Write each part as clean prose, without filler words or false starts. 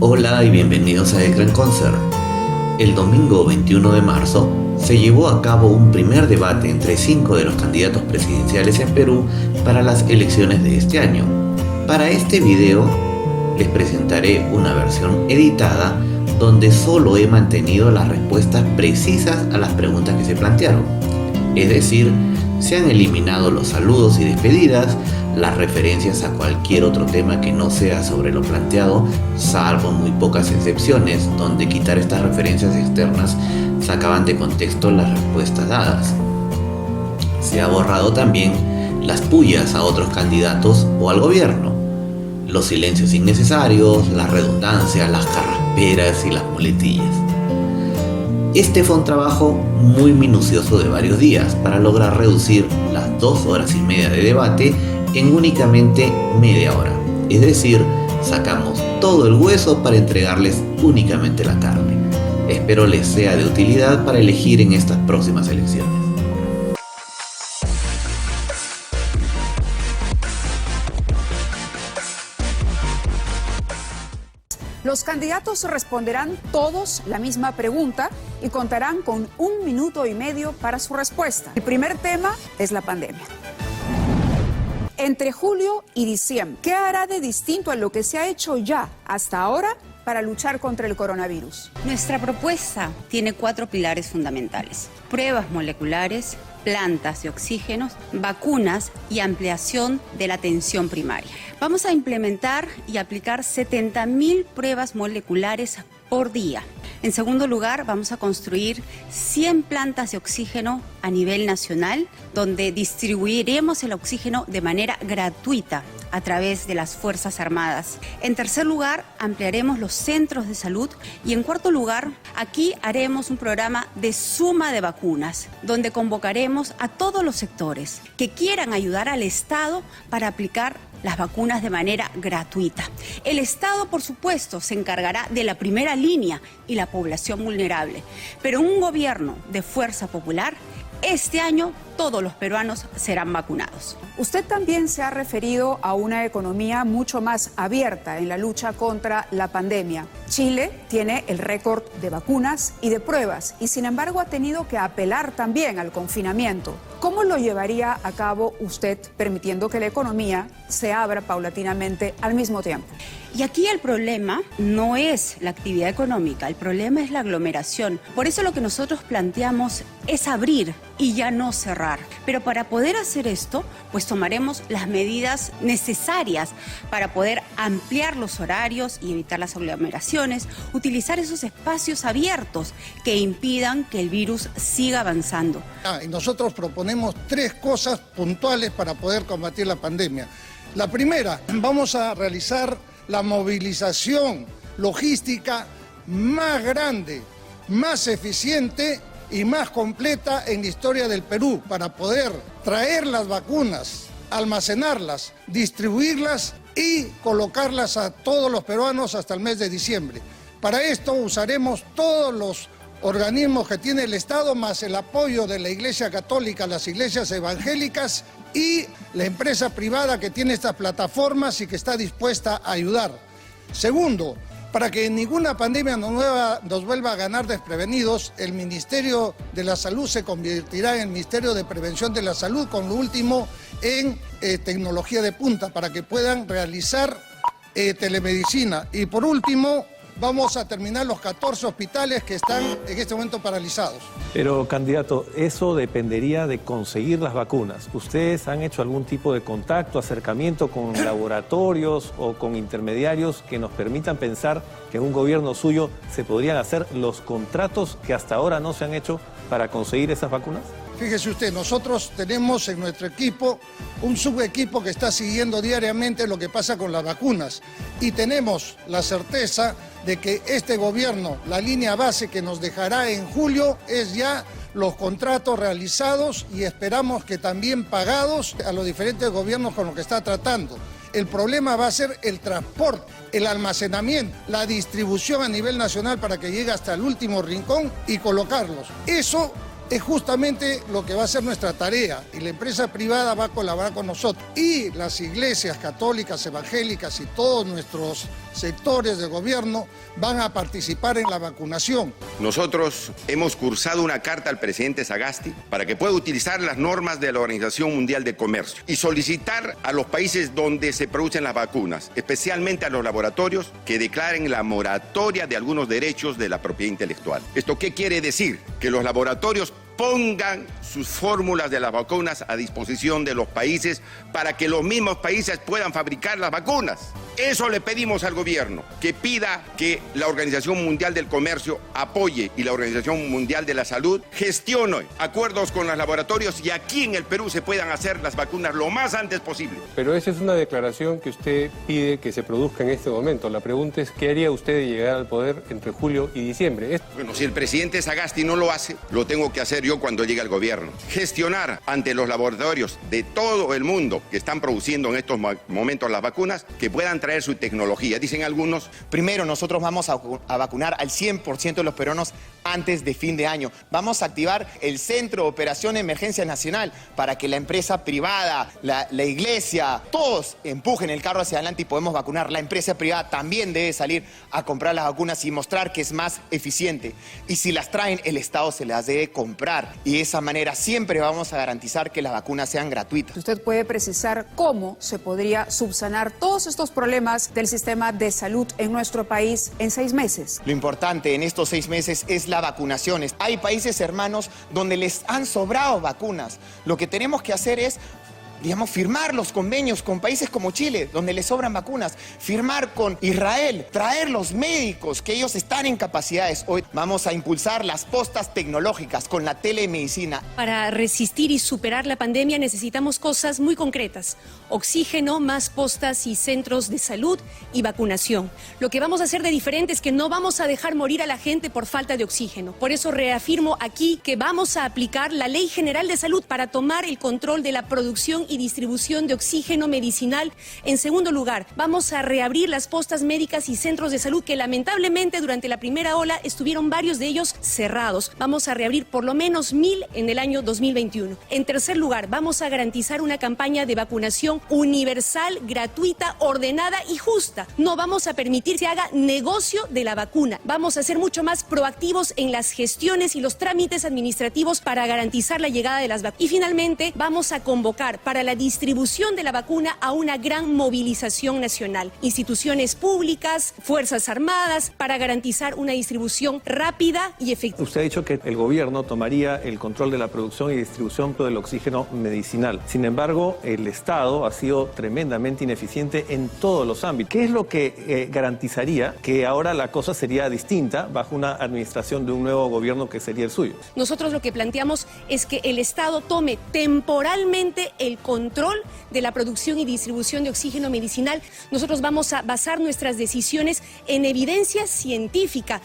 Hola y bienvenidos a Ecran Concert. El domingo 21 de marzo se llevó a cabo un primer debate entre 5 de los candidatos presidenciales en Perú para las elecciones de este año. Para este video les presentaré una versión editada donde solo he mantenido las respuestas precisas a las preguntas que se plantearon. Es decir, se han eliminado los saludos y despedidas, las referencias a cualquier otro tema que no sea sobre lo planteado, salvo muy pocas excepciones, donde quitar estas referencias externas sacaban de contexto las respuestas dadas. Se ha borrado también las pullas a otros candidatos o al gobierno, los silencios innecesarios, las redundancias, las carrasperas y las muletillas. Este fue un trabajo muy minucioso de varios días para lograr reducir las 2 horas y media de debate en únicamente media hora. Es decir, sacamos todo el hueso para entregarles únicamente la carne. Espero les sea de utilidad para elegir en estas próximas elecciones. Los candidatos responderán todos la misma pregunta y contarán con 1 minuto y medio para su respuesta. El primer tema es la pandemia. Entre julio y diciembre, ¿qué hará de distinto a lo que se ha hecho ya hasta ahora para luchar contra el coronavirus? Nuestra propuesta tiene 4 pilares fundamentales: pruebas moleculares, plantas de oxígenos, vacunas y ampliación de la atención primaria. Vamos a implementar y aplicar 70.000 pruebas moleculares por día. En segundo lugar, vamos a construir 100 plantas de oxígeno a nivel nacional, donde distribuiremos el oxígeno de manera gratuita a través de las Fuerzas Armadas. En tercer lugar, ampliaremos los centros de salud y en cuarto lugar, aquí haremos un programa de suma de vacunas, donde convocaremos a todos los sectores que quieran ayudar al Estado para aplicar las vacunas de manera gratuita. El Estado, por supuesto, se encargará de la primera línea y la población vulnerable, pero un gobierno de fuerza popular, este año todos los peruanos serán vacunados. Usted también se ha referido a una economía mucho más abierta en la lucha contra la pandemia. Chile tiene el récord de vacunas y de pruebas y sin embargo ha tenido que apelar también al confinamiento. ¿Cómo lo llevaría a cabo usted permitiendo que la economía se abra paulatinamente al mismo tiempo? Y aquí el problema no es la actividad económica, el problema es la aglomeración. Por eso lo que nosotros planteamos es abrir y ya no cerrar. Pero para poder hacer esto, pues tomaremos las medidas necesarias para poder ampliar los horarios y evitar las aglomeraciones, utilizar esos espacios abiertos que impidan que el virus siga avanzando. Y nosotros proponemos 3 cosas puntuales para poder combatir la pandemia. La primera, vamos a realizar la movilización logística más grande, más eficiente y más completa en la historia del Perú para poder traer las vacunas, almacenarlas, distribuirlas y colocarlas a todos los peruanos hasta el mes de diciembre. Para esto usaremos todos los organismos que tiene el Estado, más el apoyo de la Iglesia Católica, las iglesias evangélicas y la empresa privada que tiene estas plataformas y que está dispuesta a ayudar. Segundo, para que ninguna pandemia nos vuelva a ganar desprevenidos, el Ministerio de la Salud se convertirá en el Ministerio de Prevención de la Salud, con lo último en tecnología de punta, para que puedan realizar telemedicina. Y por último, vamos a terminar los 14 hospitales que están en este momento paralizados. Pero, candidato, eso dependería de conseguir las vacunas. ¿Ustedes han hecho algún tipo de contacto, acercamiento con laboratorios o con intermediarios que nos permitan pensar que en un gobierno suyo se podrían hacer los contratos que hasta ahora no se han hecho para conseguir esas vacunas? Fíjese usted, nosotros tenemos en nuestro equipo un subequipo que está siguiendo diariamente lo que pasa con las vacunas y tenemos la certeza de que este gobierno, la línea base que nos dejará en julio es ya los contratos realizados y esperamos que también pagados a los diferentes gobiernos con los que está tratando. El problema va a ser el transporte, el almacenamiento, la distribución a nivel nacional para que llegue hasta el último rincón y colocarlos. Eso es justamente lo que va a ser nuestra tarea, y la empresa privada va a colaborar con nosotros. Y las iglesias católicas, evangélicas y todos nuestros sectores de gobierno van a participar en la vacunación. Nosotros hemos cursado una carta al presidente Sagasti para que pueda utilizar las normas de la Organización Mundial de Comercio y solicitar a los países donde se producen las vacunas, especialmente a los laboratorios, que declaren la moratoria de algunos derechos de la propiedad intelectual. ¿Esto qué quiere decir? Que los laboratorios pongan sus fórmulas de las vacunas a disposición de los países para que los mismos países puedan fabricar las vacunas. Eso le pedimos al gobierno, que pida que la Organización Mundial del Comercio apoye y la Organización Mundial de la Salud gestione acuerdos con los laboratorios y aquí en el Perú se puedan hacer las vacunas lo más antes posible. Pero esa es una declaración que usted pide que se produzca en este momento. La pregunta es, ¿qué haría usted de llegar al poder entre julio y diciembre? Bueno, si el presidente Sagasti no lo hace, lo tengo que hacer yo cuando llegue al gobierno. Gestionar ante los laboratorios de todo el mundo que están produciendo en estos momentos las vacunas, que puedan traer su tecnología. Dicen algunos. Primero, nosotros vamos a vacunar al 100% de los peruanos antes de fin de año. Vamos a activar el Centro de Operación de Emergencia Nacional para que la empresa privada, la iglesia, todos empujen el carro hacia adelante y podemos vacunar. La empresa privada también debe salir a comprar las vacunas y mostrar que es más eficiente. Y si las traen, el Estado se las debe comprar. Y de esa manera siempre vamos a garantizar que las vacunas sean gratuitas. ¿Usted puede precisar cómo se podría subsanar todos estos problemas del sistema de salud en nuestro país en 6 meses? Lo importante en estos 6 meses es la vacunación. Hay países hermanos donde les han sobrado vacunas. Lo que tenemos que hacer es, firmar los convenios con países como Chile, donde les sobran vacunas, firmar con Israel, traer los médicos, que ellos están en capacidades. Hoy vamos a impulsar las postas tecnológicas con la telemedicina. Para resistir y superar la pandemia necesitamos cosas muy concretas: oxígeno, más postas y centros de salud y vacunación. Lo que vamos a hacer de diferente es que no vamos a dejar morir a la gente por falta de oxígeno. Por eso reafirmo aquí que vamos a aplicar la Ley General de Salud para tomar el control de la producción y distribución de oxígeno medicinal. En segundo lugar, vamos a reabrir las postas médicas y centros de salud que lamentablemente durante la primera ola estuvieron varios de ellos cerrados. Vamos a reabrir por lo menos 1,000 en el año 2021. En tercer lugar, vamos a garantizar una campaña de vacunación universal, gratuita, ordenada y justa. No vamos a permitir que se haga negocio de la vacuna. Vamos a ser mucho más proactivos en las gestiones y los trámites administrativos para garantizar la llegada de las vacunas. Y finalmente, vamos a convocar para la distribución de la vacuna a una gran movilización nacional. Instituciones públicas, Fuerzas Armadas, para garantizar una distribución rápida y efectiva. Usted ha dicho que el gobierno tomaría el control de la producción y distribución del oxígeno medicinal. Sin embargo, el Estado ha sido tremendamente ineficiente en todos los ámbitos. ¿Qué es lo que garantizaría que ahora la cosa sería distinta bajo una administración de un nuevo gobierno que sería el suyo? Nosotros lo que planteamos es que el Estado tome temporalmente el control de la producción y distribución de oxígeno medicinal. Nosotros vamos a basar nuestras decisiones en evidencia científica.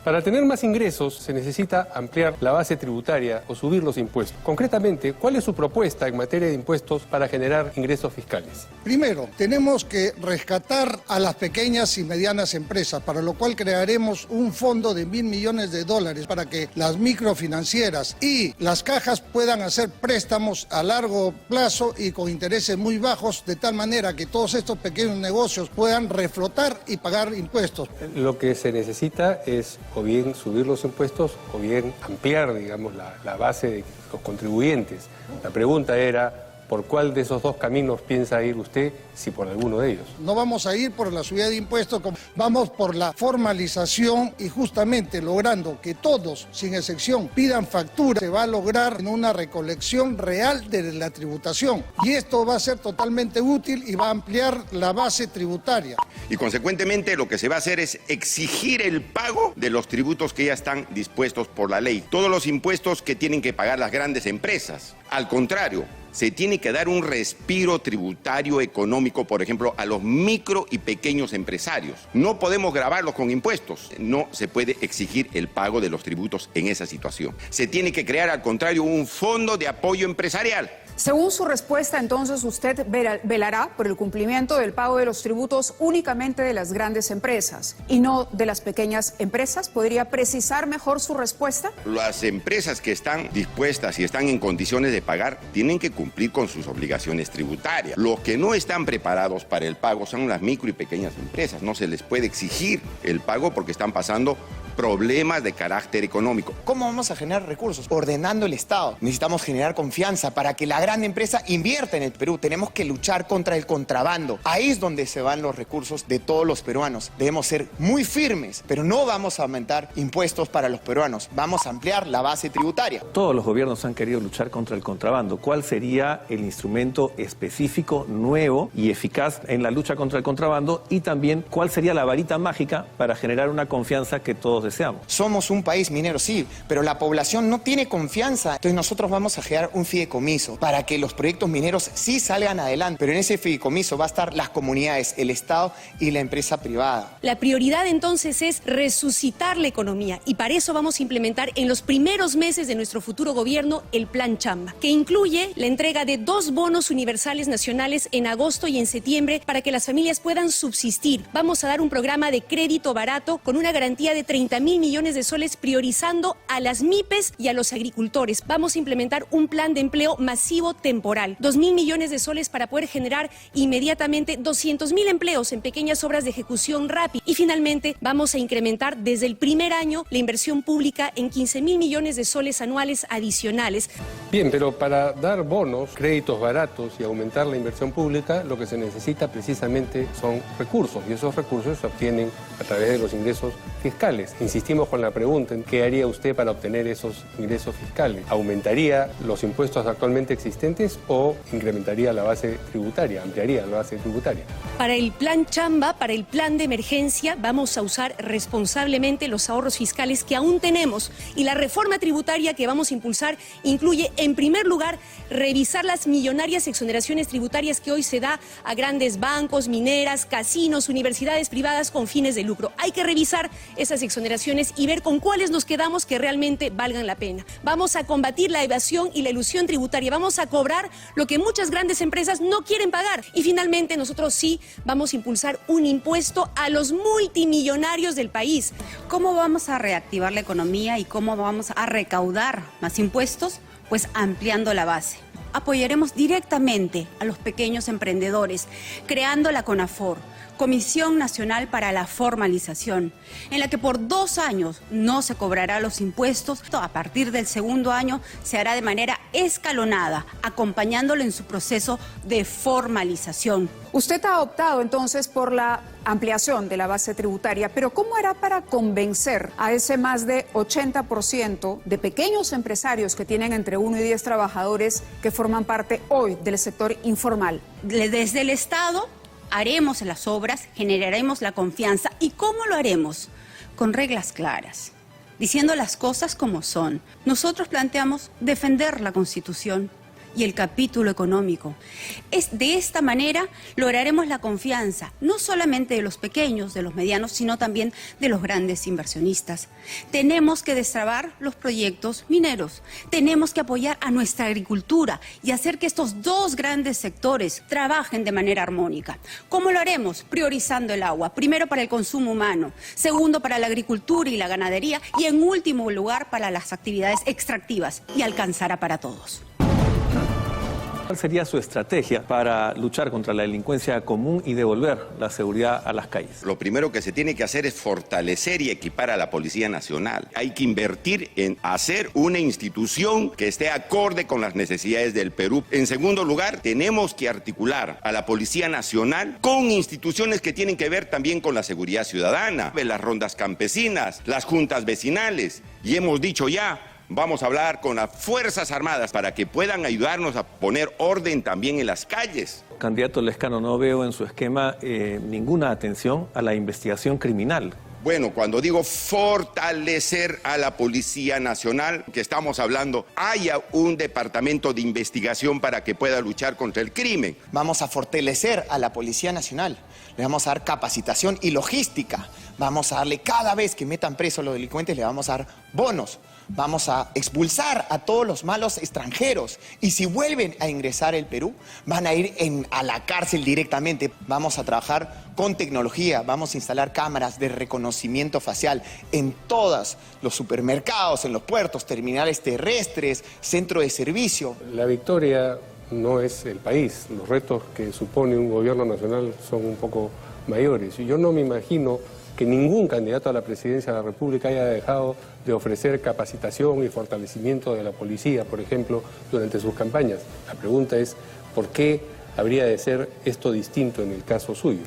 Para tener más ingresos se necesita ampliar la base tributaria o subir los impuestos. Concretamente, ¿cuál es su propuesta en materia de impuestos para generar ingresos fiscales? Primero, tenemos que rescatar a las pequeñas y medianas empresas, para lo cual crearemos un fondo de $1.000 millones para que las microfinancieras y las cajas puedan hacer préstamos a largo plazo y con intereses muy bajos, de tal manera que todos estos pequeños negocios puedan reflotar y pagar impuestos. Lo que se necesita es o bien subir los impuestos o bien ampliar, digamos, la base de los contribuyentes. La pregunta era, ¿por cuál de esos dos caminos piensa ir usted, si por alguno de ellos? No vamos a ir por la subida de impuestos, vamos por la formalización y justamente logrando que todos, sin excepción, pidan factura. Se va a lograr en una recolección real de la tributación. Y esto va a ser totalmente útil y va a ampliar la base tributaria. Y consecuentemente lo que se va a hacer es exigir el pago de los tributos que ya están dispuestos por la ley. Todos los impuestos que tienen que pagar las grandes empresas. Al contrario, se tiene que dar un respiro tributario económico, por ejemplo, a los micro y pequeños empresarios. No podemos gravarlos con impuestos. No se puede exigir el pago de los tributos en esa situación. Se tiene que crear, al contrario, un fondo de apoyo empresarial. Según su respuesta, entonces, usted velará por el cumplimiento del pago de los tributos únicamente de las grandes empresas y no de las pequeñas empresas. ¿Podría precisar mejor su respuesta? Las empresas que están dispuestas y están en condiciones de pagar tienen que cumplir con sus obligaciones tributarias. Los que no están preparados para el pago son las micro y pequeñas empresas. No se les puede exigir el pago porque están pasando problemas de carácter económico. ¿Cómo vamos a generar recursos? Ordenando el Estado. Necesitamos generar confianza para que la gran empresa invierta en el Perú. Tenemos que luchar contra el contrabando. Ahí es donde se van los recursos de todos los peruanos. Debemos ser muy firmes, pero no vamos a aumentar impuestos para los peruanos. Vamos a ampliar la base tributaria. Todos los gobiernos han querido luchar contra el contrabando. ¿Cuál sería el instrumento específico, nuevo y eficaz en la lucha contra el contrabando? Y también, ¿cuál sería la varita mágica para generar una confianza que todos deseamos? Somos un país minero, sí, pero la población no tiene confianza. Entonces nosotros vamos a crear un fideicomiso para que los proyectos mineros sí salgan adelante. Pero en ese fideicomiso va a estar las comunidades, el Estado y la empresa privada. La prioridad entonces es resucitar la economía y para eso vamos a implementar en los primeros meses de nuestro futuro gobierno el Plan Chamba, que incluye la entrega de 2 bonos universales nacionales en agosto y en septiembre para que las familias puedan subsistir. Vamos a dar un programa de crédito barato con una garantía de 30.000 millones de soles priorizando a las MIPES y a los agricultores. Vamos a implementar un plan de empleo masivo temporal, 2.000 millones de soles para poder generar inmediatamente 200.000 empleos en pequeñas obras de ejecución rápida. Y finalmente vamos a incrementar desde el primer año la inversión pública en 15.000 millones de soles anuales adicionales. Bien, pero para dar bonos, créditos baratos y aumentar la inversión pública, lo que se necesita precisamente son recursos y esos recursos se obtienen a través de los ingresos fiscales. Insistimos con la pregunta, ¿qué haría usted para obtener esos ingresos fiscales? ¿Aumentaría los impuestos actualmente existentes o incrementaría la base tributaria, ampliaría la base tributaria? Para el Plan Chamba, para el plan de emergencia, vamos a usar responsablemente los ahorros fiscales que aún tenemos y la reforma tributaria que vamos a impulsar incluye, en primer lugar, revisar las millonarias exoneraciones tributarias que hoy se da a grandes bancos, mineras, casinos, universidades privadas con fines de lucro. Hay que revisar esas exoneraciones y ver con cuáles nos quedamos que realmente valgan la pena. Vamos a combatir la evasión y la elusión tributaria. Vamos a cobrar lo que muchas grandes empresas no quieren pagar. Y finalmente nosotros sí vamos a impulsar un impuesto a los multimillonarios del país. ¿Cómo vamos a reactivar la economía y cómo vamos a recaudar más impuestos? Pues ampliando la base. Apoyaremos directamente a los pequeños emprendedores, creando la CONAFOR, Comisión Nacional para la Formalización, en la que por 2 años no se cobrará los impuestos. A partir del segundo año se hará de manera escalonada, acompañándolo en su proceso de formalización. Usted ha optado entonces por la ampliación de la base tributaria, pero ¿cómo hará para convencer a ese más de 80% de pequeños empresarios que tienen entre 1 y 10 trabajadores que forman parte hoy del sector informal? Desde el Estado haremos las obras, generaremos la confianza. ¿Y cómo lo haremos? Con reglas claras, diciendo las cosas como son. Nosotros planteamos defender la Constitución y el capítulo económico. De esta manera lograremos la confianza, no solamente de los pequeños, de los medianos, sino también de los grandes inversionistas. Tenemos que destrabar los proyectos mineros, tenemos que apoyar a nuestra agricultura y hacer que estos 2 grandes sectores trabajen de manera armónica. ¿Cómo lo haremos? Priorizando el agua, primero para el consumo humano, segundo para la agricultura y la ganadería y en último lugar para las actividades extractivas, y alcanzará para todos. ¿Cuál sería su estrategia para luchar contra la delincuencia común y devolver la seguridad a las calles? Lo primero que se tiene que hacer es fortalecer y equipar a la Policía Nacional. Hay que invertir en hacer una institución que esté acorde con las necesidades del Perú. En segundo lugar, tenemos que articular a la Policía Nacional con instituciones que tienen que ver también con la seguridad ciudadana, las rondas campesinas, las juntas vecinales. Y hemos dicho ya, vamos a hablar con las Fuerzas Armadas para que puedan ayudarnos a poner orden también en las calles. Candidato Lescano, no veo en su esquema ninguna atención a la investigación criminal Bueno, cuando digo fortalecer a la Policía Nacional, que estamos hablando, haya un departamento de investigación para que pueda luchar contra el crimen. Vamos a fortalecer a la Policía Nacional. Le vamos a dar capacitación y logística. Vamos a darle, cada vez que metan presos a los delincuentes, le vamos a dar bonos. Vamos a expulsar a todos los malos extranjeros. Y si vuelven a ingresar al Perú, van a ir a la cárcel directamente. Vamos a trabajar con tecnología. Vamos a instalar cámaras de reconocimiento facial en todos los supermercados, en los puertos, terminales terrestres, centro de servicio. La victoria no es el país. Los retos que supone un gobierno nacional son un poco mayores. Y yo no me imagino que ningún candidato a la presidencia de la República haya dejado de ofrecer capacitación y fortalecimiento de la policía, por ejemplo, durante sus campañas. La pregunta es, ¿por qué habría de ser esto distinto en el caso suyo?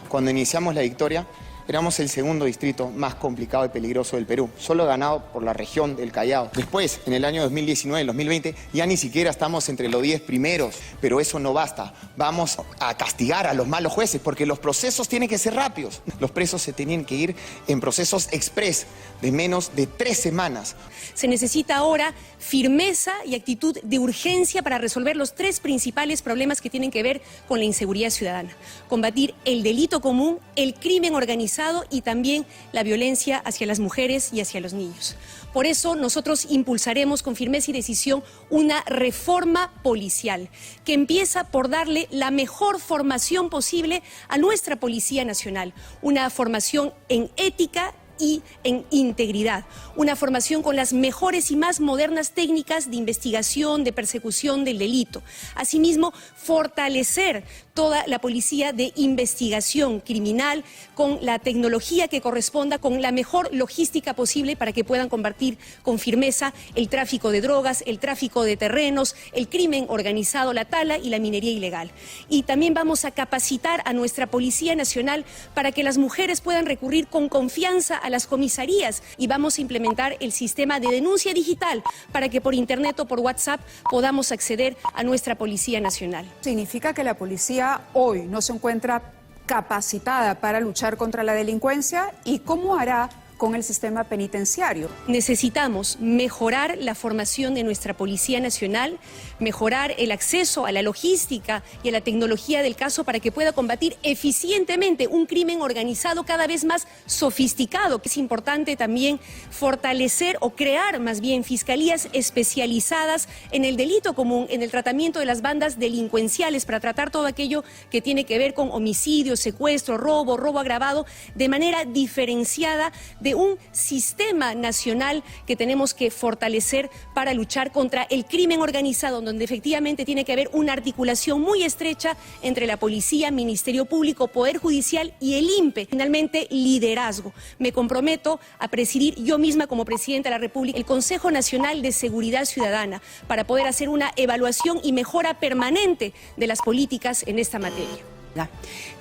Cuando iniciamos la victoria, éramos el segundo distrito más complicado y peligroso del Perú, solo ganado por la región del Callao. Después, en el año 2019, 2020, ya ni siquiera estamos entre los 10 primeros, pero eso no basta. Vamos a castigar a los malos jueces, porque los procesos tienen que ser rápidos. Los presos se tenían que ir en procesos express de menos de 3 semanas. Se necesita ahora firmeza y actitud de urgencia para resolver los 3 principales problemas que tienen que ver con la inseguridad ciudadana. Combatir el delito común, el crimen organizado y también la violencia hacia las mujeres y hacia los niños. Por eso nosotros impulsaremos con firmeza y decisión una reforma policial que empieza por darle la mejor formación posible a nuestra Policía Nacional, una formación en ética y en integridad, una formación con las mejores y más modernas técnicas de investigación, de persecución del delito. Asimismo, fortalecer toda la policía de investigación criminal con la tecnología que corresponda, con la mejor logística posible para que puedan combatir con firmeza el tráfico de drogas, el tráfico de terrenos, el crimen organizado, la tala y la minería ilegal. Y también vamos a capacitar a nuestra Policía Nacional para que las mujeres puedan recurrir con confianza a las comisarías, y vamos a implementar el sistema de denuncia digital para que por internet o por WhatsApp podamos acceder a nuestra Policía Nacional. ¿Significa que la policía hoy no se encuentra capacitada para luchar contra la delincuencia? ¿Y cómo hará con el sistema penitenciario? Necesitamos mejorar la formación de nuestra Policía Nacional, mejorar el acceso a la logística y a la tecnología del caso para que pueda combatir eficientemente un crimen organizado cada vez más sofisticado. Es importante también fortalecer o crear más bien fiscalías especializadas en el delito común, en el tratamiento de las bandas delincuenciales para tratar todo aquello que tiene que ver con homicidio, secuestro, robo agravado, de manera diferenciada de un sistema nacional que tenemos que fortalecer para luchar contra el crimen organizado, donde efectivamente tiene que haber una articulación muy estrecha entre la policía, Ministerio Público, Poder Judicial y el INPE. Finalmente, liderazgo. Me comprometo a presidir yo misma como Presidenta de la República el Consejo Nacional de Seguridad Ciudadana para poder hacer una evaluación y mejora permanente de las políticas en esta materia.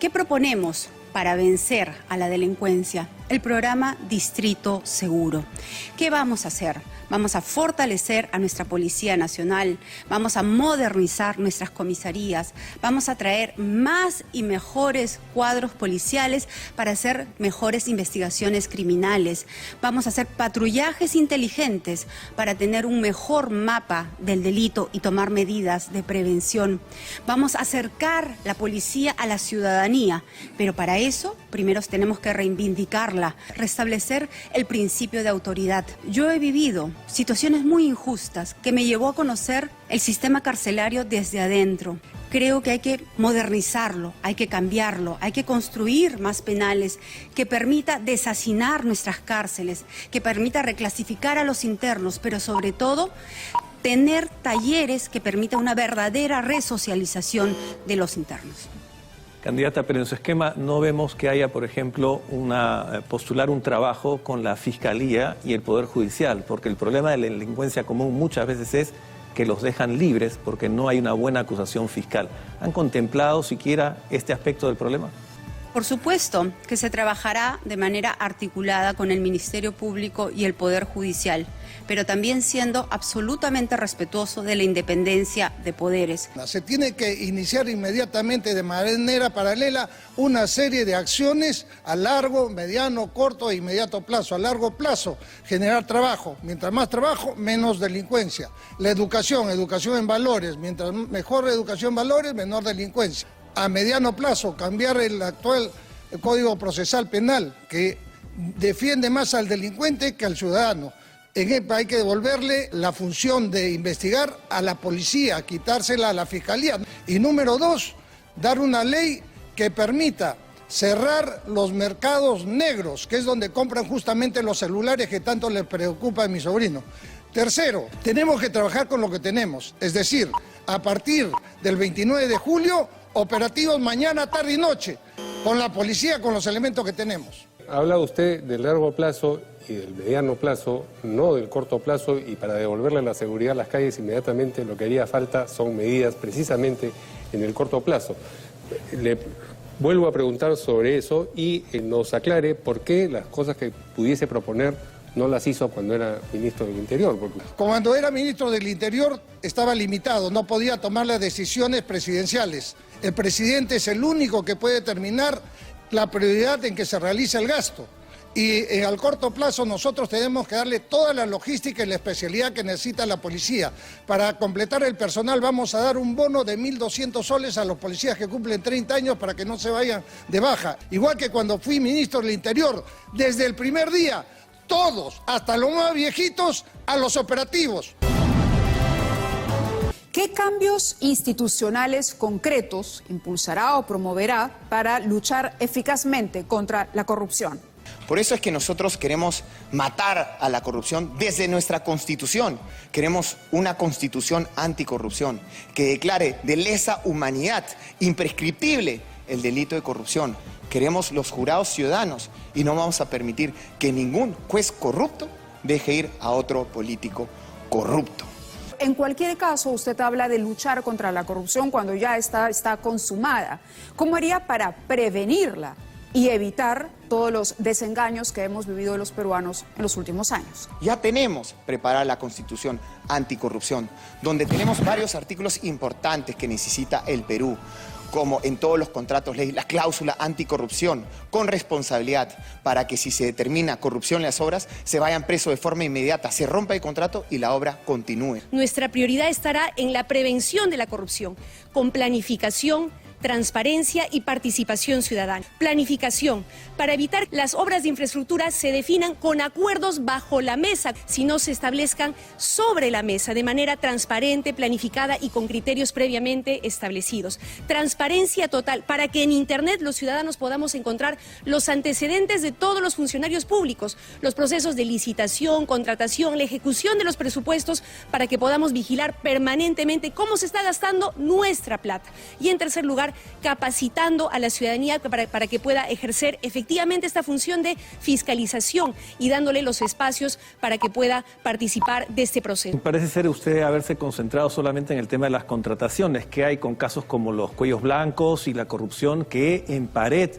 ¿Qué proponemos para vencer a la delincuencia? El programa Distrito Seguro. ¿Qué vamos a hacer? Vamos a fortalecer a nuestra Policía Nacional, vamos a modernizar nuestras comisarías, vamos a traer más y mejores cuadros policiales para hacer mejores investigaciones criminales, vamos a hacer patrullajes inteligentes para tener un mejor mapa del delito y tomar medidas de prevención. Vamos a acercar la policía a la ciudadanía, pero para eso primero tenemos que reivindicarla, restablecer el principio de autoridad. Yo he vivido situaciones muy injustas que me llevó a conocer el sistema carcelario desde adentro. Creo que hay que modernizarlo, hay que cambiarlo, hay que construir más penales que permita deshacinar nuestras cárceles, que permita reclasificar a los internos, pero sobre todo tener talleres que permitan una verdadera resocialización de los internos. Candidata, pero en su esquema no vemos que haya, por ejemplo, postular un trabajo con la Fiscalía y el Poder Judicial, porque el problema de la delincuencia común muchas veces es que los dejan libres porque no hay una buena acusación fiscal. ¿Han contemplado siquiera este aspecto del problema? Por supuesto que se trabajará de manera articulada con el Ministerio Público y el Poder Judicial, pero también siendo absolutamente respetuoso de la independencia de poderes. Se tiene que iniciar inmediatamente de manera paralela una serie de acciones a largo, mediano, corto e inmediato plazo. A largo plazo, generar trabajo. Mientras más trabajo, menos delincuencia. La educación en valores. Mientras mejor educación en valores, menor delincuencia. A mediano plazo, cambiar el actual Código Procesal Penal, que defiende más al delincuente que al ciudadano. Hay que devolverle la función de investigar a la policía, quitársela a la fiscalía. Y número 2, dar una ley que permita cerrar los mercados negros, que es donde compran justamente los celulares que tanto les preocupa a mi sobrino. Tercero, tenemos que trabajar con lo que tenemos, es decir, a partir del 29 de julio, operativos mañana, tarde y noche, con la policía, con los elementos que tenemos. Habla usted del largo plazo y del mediano plazo, no del corto plazo, y para devolverle la seguridad a las calles inmediatamente lo que haría falta son medidas precisamente en el corto plazo. Le vuelvo a preguntar sobre eso y nos aclare por qué las cosas que pudiese proponer no las hizo cuando era ministro del Interior. Porque... Cuando era ministro del Interior estaba limitado, no podía tomar las decisiones presidenciales. El presidente es el único que puede determinar la prioridad en que se realiza el gasto. Y al corto plazo nosotros tenemos que darle toda la logística y la especialidad que necesita la policía. Para completar el personal vamos a dar un bono de 1.200 soles a los policías que cumplen 30 años para que no se vayan de baja. Igual que cuando fui ministro del Interior, desde el primer día, todos, hasta los más viejitos, a los operativos. ¿Qué cambios institucionales concretos impulsará o promoverá para luchar eficazmente contra la corrupción? Por eso es que nosotros queremos matar a la corrupción desde nuestra Constitución. Queremos una Constitución anticorrupción que declare de lesa humanidad, imprescriptible, el delito de corrupción. Queremos los jurados ciudadanos y no vamos a permitir que ningún juez corrupto deje ir a otro político corrupto. En cualquier caso, usted habla de luchar contra la corrupción cuando ya está consumada. ¿Cómo haría para prevenirla y evitar todos los desengaños que hemos vivido los peruanos en los últimos años? Ya tenemos preparada la Constitución anticorrupción, donde tenemos varios artículos importantes que necesita el Perú, como en todos los contratos ley, la cláusula anticorrupción con responsabilidad para que si se determina corrupción en las obras, se vayan presos de forma inmediata, se rompa el contrato y la obra continúe. Nuestra prioridad estará en la prevención de la corrupción, con planificación, transparencia y participación ciudadana. Planificación, para evitar las obras de infraestructura se definan con acuerdos bajo la mesa, sino se establezcan sobre la mesa de manera transparente, planificada y con criterios previamente establecidos. Transparencia total, para que en Internet los ciudadanos podamos encontrar los antecedentes de todos los funcionarios públicos, los procesos de licitación, contratación, la ejecución de los presupuestos, para que podamos vigilar permanentemente cómo se está gastando nuestra plata. Y en tercer lugar, capacitando a la ciudadanía para que pueda ejercer efectivamente esta función de fiscalización y dándole los espacios para que pueda participar de este proceso. Parece ser usted haberse concentrado solamente en el tema de las contrataciones que hay con casos como los cuellos blancos y la corrupción que en pared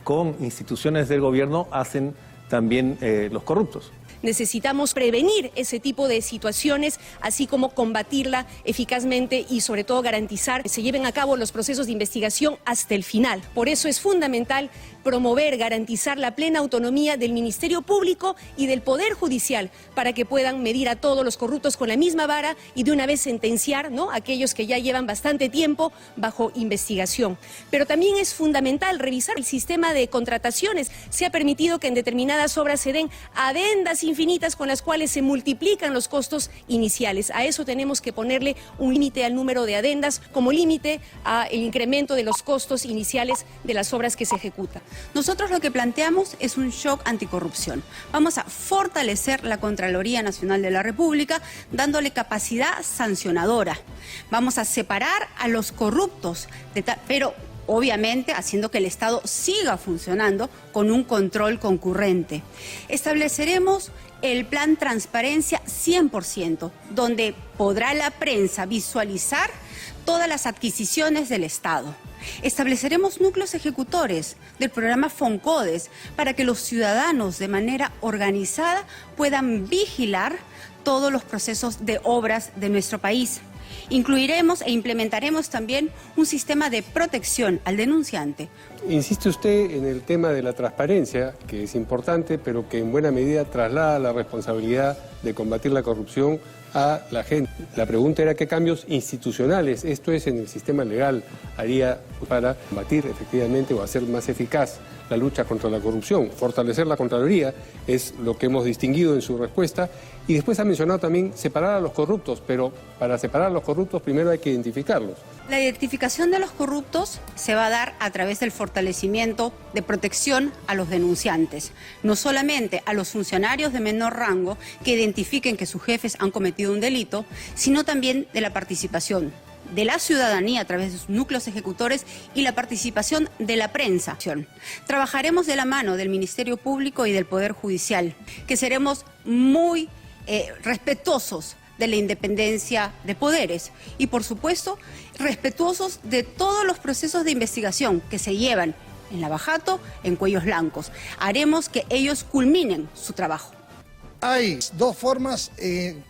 con instituciones del gobierno hacen también los corruptos. Necesitamos prevenir ese tipo de situaciones, así como combatirla eficazmente y sobre todo garantizar que se lleven a cabo los procesos de investigación hasta el final. Por eso es fundamental promover, garantizar la plena autonomía del Ministerio Público y del Poder Judicial para que puedan medir a todos los corruptos con la misma vara y de una vez sentenciar, ¿no?, a aquellos que ya llevan bastante tiempo bajo investigación. Pero también es fundamental revisar el sistema de contrataciones. Se ha permitido que en determinadas obras se den adendas infinitas con las cuales se multiplican los costos iniciales. A eso tenemos que ponerle un límite al número de adendas como límite al incremento de los costos iniciales de las obras que se ejecutan. Nosotros lo que planteamos es un shock anticorrupción. Vamos a fortalecer la Contraloría Nacional de la República dándole capacidad sancionadora. Vamos a separar a los corruptos, pero obviamente haciendo que el Estado siga funcionando con un control concurrente. Estableceremos el plan Transparencia 100%, donde podrá la prensa visualizar todas las adquisiciones del Estado. Estableceremos núcleos ejecutores del programa FONCODES para que los ciudadanos de manera organizada puedan vigilar todos los procesos de obras de nuestro país. Incluiremos e implementaremos también un sistema de protección al denunciante. Insiste usted en el tema de la transparencia, que es importante, pero que en buena medida traslada la responsabilidad de combatir la corrupción a la gente. La pregunta era qué cambios institucionales, esto es en el sistema legal, haría para combatir efectivamente o hacer más eficaz la lucha contra la corrupción. Fortalecer la Contraloría es lo que hemos distinguido en su respuesta. Y después ha mencionado también separar a los corruptos, pero para separar a los corruptos primero hay que identificarlos. La identificación de los corruptos se va a dar a través del fortalecimiento de protección a los denunciantes, no solamente a los funcionarios de menor rango que identifiquen que sus jefes han cometido un delito, sino también de la participación de la ciudadanía a través de sus núcleos ejecutores y la participación de la prensa. Trabajaremos de la mano del Ministerio Público y del Poder Judicial, que seremos muy respetuosos de la independencia de poderes y, por supuesto, respetuosos de todos los procesos de investigación que se llevan en Lavajato, en Cuellos Blancos. Haremos que ellos culminen su trabajo. Hay dos formas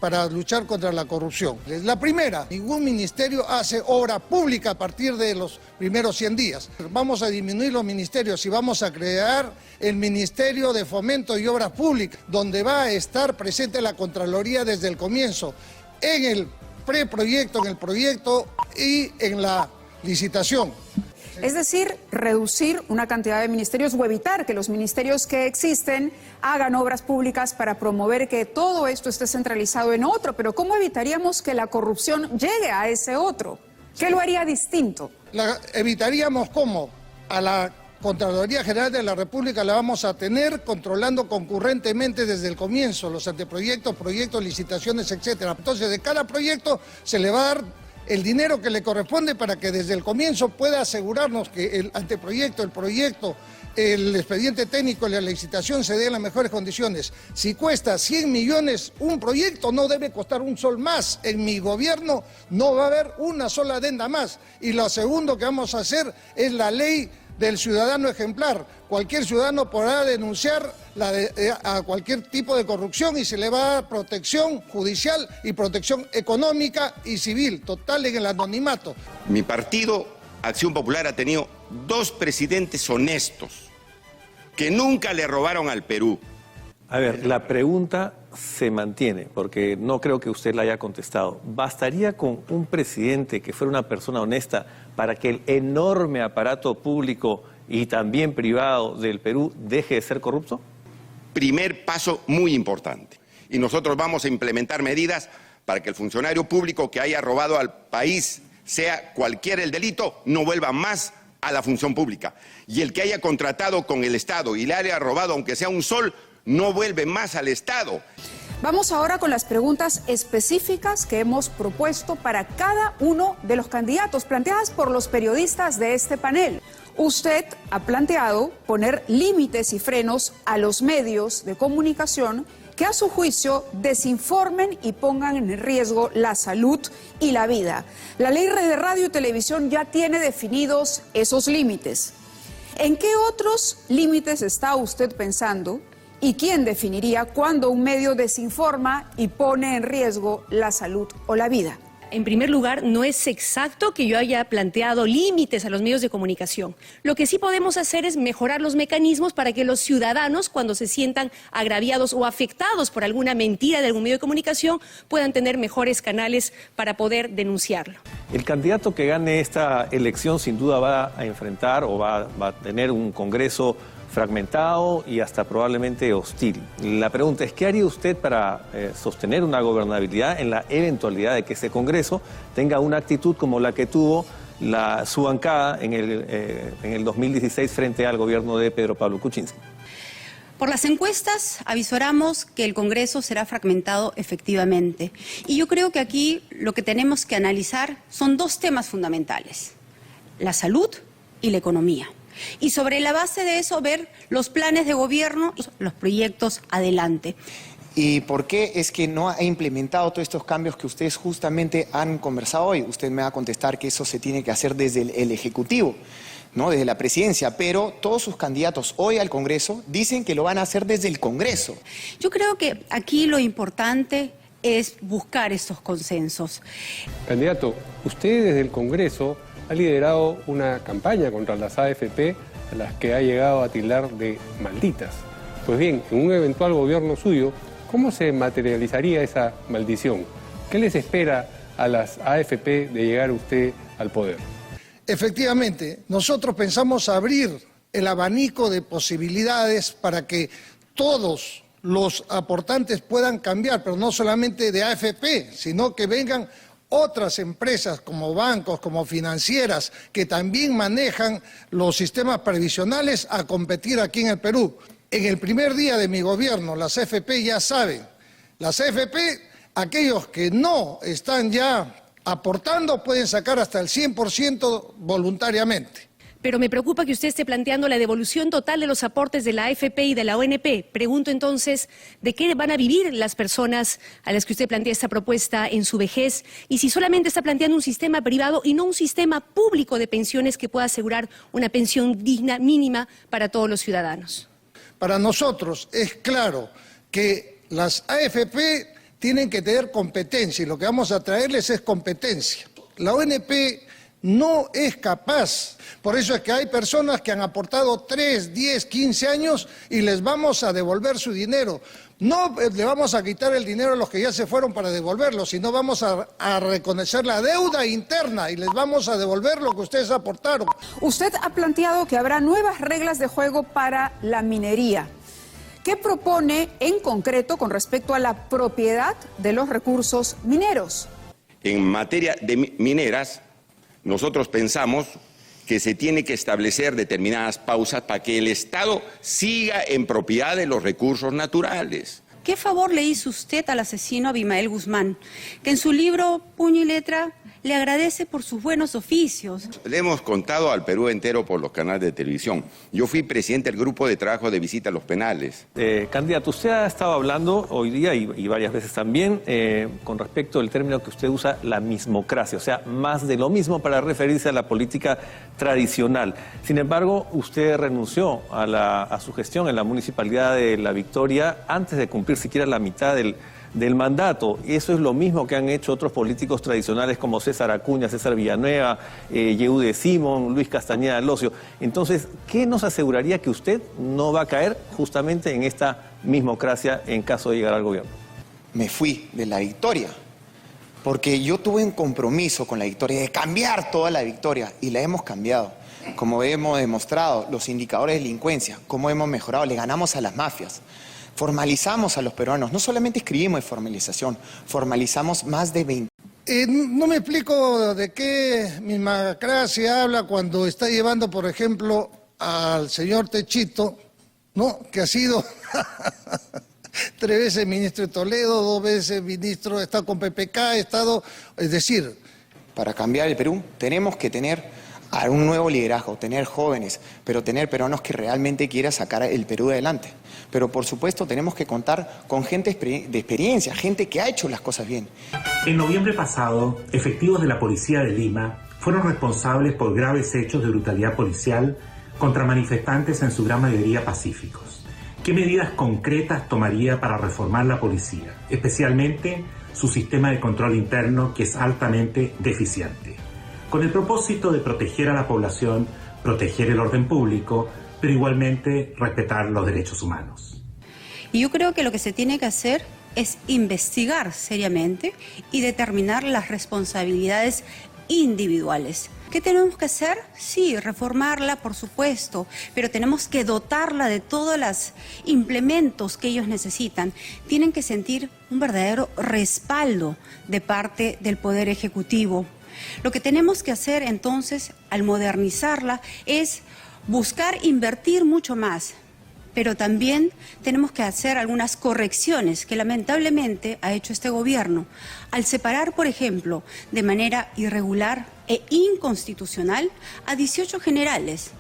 para luchar contra la corrupción. La primera, ningún ministerio hace obra pública a partir de los primeros 100 días. Vamos a disminuir los ministerios y vamos a crear el Ministerio de Fomento y Obras Públicas, donde va a estar presente la Contraloría desde el comienzo, en el preproyecto, en el proyecto y en la licitación. Es decir, reducir una cantidad de ministerios o evitar que los ministerios que existen hagan obras públicas para promover que todo esto esté centralizado en otro. Pero ¿cómo evitaríamos que la corrupción llegue a ese otro? ¿Qué lo haría distinto? Evitaríamos cómo a la Contraloría General de la República la vamos a tener controlando concurrentemente desde el comienzo los anteproyectos, proyectos, licitaciones, etcétera. Entonces, de cada proyecto se le va a dar el dinero que le corresponde para que desde el comienzo pueda asegurarnos que el anteproyecto, el proyecto, el expediente técnico y la licitación se den en las mejores condiciones. Si cuesta 100 millones un proyecto, no debe costar un sol más. En mi gobierno no va a haber una sola adenda más. Y lo segundo que vamos a hacer es la ley del ciudadano ejemplar. Cualquier ciudadano podrá denunciar a cualquier tipo de corrupción y se le va a dar protección judicial y protección económica y civil, total en el anonimato. Mi partido, Acción Popular, ha tenido 2 presidentes honestos que nunca le robaron al Perú. A ver, la pregunta se mantiene, porque no creo que usted la haya contestado. ¿Bastaría con un presidente que fuera una persona honesta para que el enorme aparato público y también privado del Perú deje de ser corrupto? Primer paso muy importante. Y nosotros vamos a implementar medidas para que el funcionario público que haya robado al país, sea cualquiera el delito, no vuelva más a la función pública. Y el que haya contratado con el Estado y le haya robado, aunque sea un sol, no vuelve más al Estado. Vamos ahora con las preguntas específicas que hemos propuesto para cada uno de los candidatos, planteadas por los periodistas de este panel. Usted ha planteado poner límites y frenos a los medios de comunicación que a su juicio desinformen y pongan en riesgo la salud y la vida. La ley de radio y televisión ya tiene definidos esos límites. ¿En qué otros límites está usted pensando? ¿Y quién definiría cuándo un medio desinforma y pone en riesgo la salud o la vida? En primer lugar, no es exacto que yo haya planteado límites a los medios de comunicación. Lo que sí podemos hacer es mejorar los mecanismos para que los ciudadanos, cuando se sientan agraviados o afectados por alguna mentira de algún medio de comunicación, puedan tener mejores canales para poder denunciarlo. El candidato que gane esta elección sin duda va a enfrentar o va a tener un Congreso fragmentado y hasta probablemente hostil. La pregunta es, ¿qué haría usted para sostener una gobernabilidad en la eventualidad de que ese Congreso tenga una actitud como la que tuvo su bancada en el 2016 frente al gobierno de Pedro Pablo Kuczynski? Por las encuestas avisoramos que el Congreso será fragmentado efectivamente. Y yo creo que aquí lo que tenemos que analizar son 2 temas fundamentales: la salud y la economía. Y sobre la base de eso ver los planes de gobierno y los proyectos adelante. ¿Y por qué es que no ha implementado todos estos cambios que ustedes justamente han conversado hoy? Usted me va a contestar que eso se tiene que hacer desde el Ejecutivo, ¿no? Desde la presidencia, pero todos sus candidatos hoy al Congreso dicen que lo van a hacer desde el Congreso. Yo creo que aquí lo importante es buscar estos consensos. Candidato, usted desde el Congreso ha liderado una campaña contra las AFP a las que ha llegado a tildar de malditas. Pues bien, en un eventual gobierno suyo, ¿cómo se materializaría esa maldición? ¿Qué les espera a las AFP de llegar usted al poder? Efectivamente, nosotros pensamos abrir el abanico de posibilidades para que todos los aportantes puedan cambiar, pero no solamente de AFP, sino que vengan otras empresas como bancos, como financieras, que también manejan los sistemas previsionales a competir aquí en el Perú. En el primer día de mi gobierno, las AFP ya saben, las AFP, aquellos que no están ya aportando pueden sacar hasta el 100% voluntariamente. Pero me preocupa que usted esté planteando la devolución total de los aportes de la AFP y de la ONP. Pregunto entonces, ¿de qué van a vivir las personas a las que usted plantea esta propuesta en su vejez? Y si solamente está planteando un sistema privado y no un sistema público de pensiones que pueda asegurar una pensión digna, mínima para todos los ciudadanos. Para nosotros es claro que las AFP tienen que tener competencia y lo que vamos a traerles es competencia. La ONP no es capaz, por eso es que hay personas que han aportado 3, 10, 15 años y les vamos a devolver su dinero. No le vamos a quitar el dinero a los que ya se fueron para devolverlo, sino vamos a reconocer la deuda interna y les vamos a devolver lo que ustedes aportaron. Usted ha planteado que habrá nuevas reglas de juego para la minería. ¿Qué propone en concreto con respecto a la propiedad de los recursos mineros? En materia de mineras, nosotros pensamos que se tiene que establecer determinadas pausas para que el Estado siga en propiedad de los recursos naturales. ¿Qué favor le hizo usted al asesino Abimael Guzmán, que en su libro Puño y Letra le agradece por sus buenos oficios? Le hemos contado al Perú entero por los canales de televisión. Yo fui presidente del grupo de trabajo de visita a los penales. Candidato, usted ha estado hablando hoy día y varias veces también con respecto al término que usted usa, la mismocracia, o sea, más de lo mismo para referirse a la política tradicional. Sin embargo, usted renunció a su gestión en la Municipalidad de La Victoria antes de cumplir siquiera la mitad del mandato. Eso es lo mismo que han hecho otros políticos tradicionales como César Acuña, César Villanueva, Yehude Simón, Luis Castañeda Locio. Entonces, ¿qué nos aseguraría que usted no va a caer justamente en esta mismocracia en caso de llegar al gobierno? Me fui de La Victoria porque yo tuve un compromiso con La Victoria de cambiar toda La Victoria y la hemos cambiado. Como hemos demostrado, los indicadores de delincuencia, cómo hemos mejorado, le ganamos a las mafias. Formalizamos a los peruanos, no solamente escribimos de formalización, formalizamos más de 20. No me explico de qué mismocracia habla cuando está llevando, por ejemplo, al señor Techito, ¿no? Que ha sido 3 veces ministro de Toledo, 2 veces ministro, ha estado con PPK, ha estado, es decir... Para cambiar el Perú tenemos que tener a un nuevo liderazgo, tener jóvenes, pero tener peruanos que realmente quieran sacar el Perú adelante. Pero por supuesto tenemos que contar con gente de experiencia, gente que ha hecho las cosas bien. En noviembre pasado, efectivos de la Policía de Lima fueron responsables por graves hechos de brutalidad policial contra manifestantes en su gran mayoría pacíficos. ¿Qué medidas concretas tomaría para reformar la policía, especialmente su sistema de control interno, que es altamente deficiente? Con el propósito de proteger a la población, proteger el orden público, pero igualmente respetar los derechos humanos. Y yo creo que lo que se tiene que hacer es investigar seriamente y determinar las responsabilidades individuales. ¿Qué tenemos que hacer? Sí, reformarla, por supuesto, pero tenemos que dotarla de todos los implementos que ellos necesitan. Tienen que sentir un verdadero respaldo de parte del Poder Ejecutivo. Lo que tenemos que hacer entonces, al modernizarla, es buscar invertir mucho más, pero también tenemos que hacer algunas correcciones que lamentablemente ha hecho este gobierno. Al separar, por ejemplo, de manera irregular e inconstitucional a 18 generales.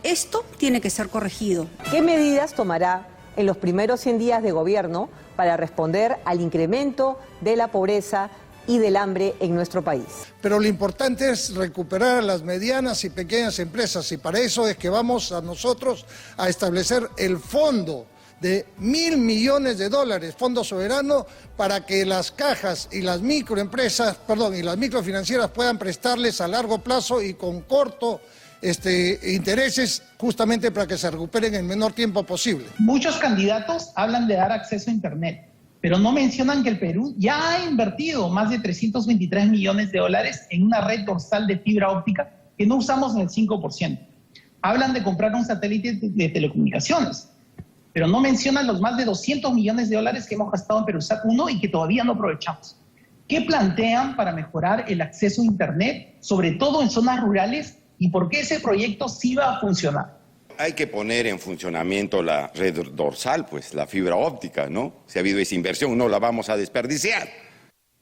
Esto tiene que ser corregido. ¿Qué medidas tomará en los primeros 100 días de gobierno para responder al incremento de la pobreza y del hambre en nuestro país. Pero lo importante es recuperar a las medianas y pequeñas empresas, y para eso es que vamos a nosotros a establecer el fondo de $1.000 millones, fondo soberano, para que las cajas y las microempresas, y las microfinancieras puedan prestarles a largo plazo y con corto intereses, justamente para que se recuperen en el menor tiempo posible. Muchos candidatos hablan de dar acceso a Internet, pero no mencionan que el Perú ya ha invertido más de $323 millones en una red dorsal de fibra óptica que no usamos en el 5%. Hablan de comprar un satélite de telecomunicaciones, pero no mencionan los más de $200 millones que hemos gastado en Perusat 1 y que todavía no aprovechamos. ¿Qué plantean para mejorar el acceso a Internet, sobre todo en zonas rurales, y por qué ese proyecto sí va a funcionar? Hay que poner en funcionamiento la red dorsal, pues la fibra óptica, ¿no? Si ha habido esa inversión, no la vamos a desperdiciar.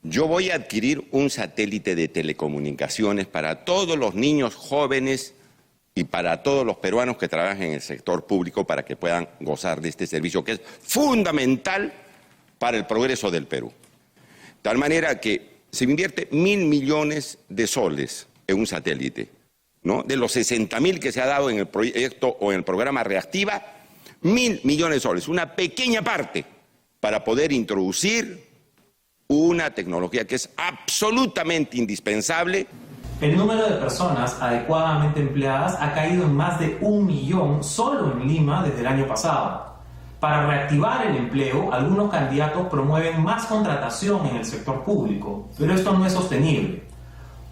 Yo voy a adquirir un satélite de telecomunicaciones para todos los niños jóvenes y para todos los peruanos que trabajan en el sector público para que puedan gozar de este servicio que es fundamental para el progreso del Perú. De tal manera que se invierte $1.000 millones en un satélite, ¿no? De los 60.000 que se ha dado en el proyecto o en el programa Reactiva, $1.000 millones, una pequeña parte para poder introducir una tecnología que es absolutamente indispensable. El número de personas adecuadamente empleadas ha caído en más de 1 millón solo en Lima desde el año pasado. Para reactivar el empleo, algunos candidatos promueven más contratación en el sector público, pero esto no es sostenible.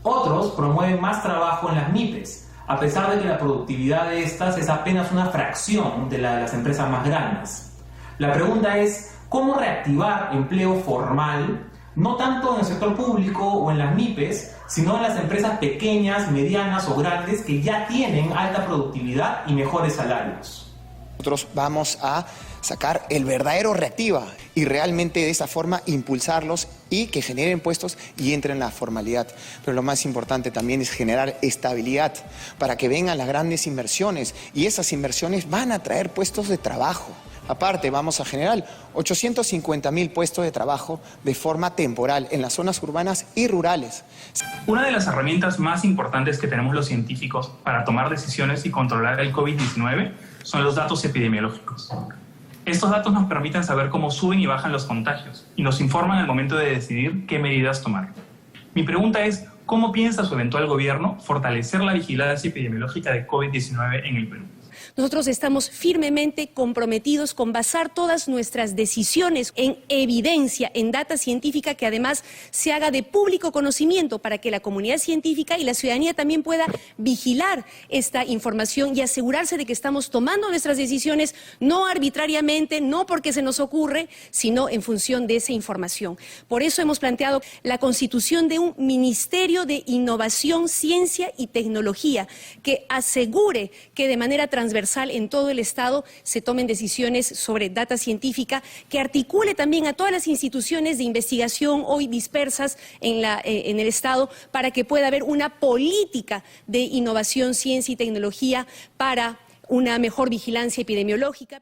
Otros promueven más trabajo en las MIPES, a pesar de que la productividad de estas es apenas una fracción de la de las empresas más grandes. La pregunta es, ¿cómo reactivar empleo formal, no tanto en el sector público o en las MIPES, sino en las empresas pequeñas, medianas o grandes que ya tienen alta productividad y mejores salarios? Nosotros vamos a sacar el verdadero Reactiva y realmente de esa forma impulsarlos y que generen puestos y entren en la formalidad. Pero lo más importante también es generar estabilidad para que vengan las grandes inversiones, y esas inversiones van a traer puestos de trabajo. Aparte, vamos a generar 850.000 puestos de trabajo de forma temporal en las zonas urbanas y rurales. Una de las herramientas más importantes que tenemos los científicos para tomar decisiones y controlar el COVID-19 son los datos epidemiológicos. Estos datos nos permiten saber cómo suben y bajan los contagios y nos informan al momento de decidir qué medidas tomar. Mi pregunta es, ¿cómo piensa su eventual gobierno fortalecer la vigilancia epidemiológica de COVID-19 en el Perú? Nosotros estamos firmemente comprometidos con basar todas nuestras decisiones en evidencia, en data científica que además se haga de público conocimiento para que la comunidad científica y la ciudadanía también pueda vigilar esta información y asegurarse de que estamos tomando nuestras decisiones no arbitrariamente, no porque se nos ocurre, sino en función de esa información. Por eso hemos planteado la constitución de un Ministerio de Innovación, Ciencia y Tecnología que asegure que de manera transversal en todo el Estado se tomen decisiones sobre data científica, que articule también a todas las instituciones de investigación hoy dispersas en el Estado para que pueda haber una política de innovación, ciencia y tecnología para una mejor vigilancia epidemiológica.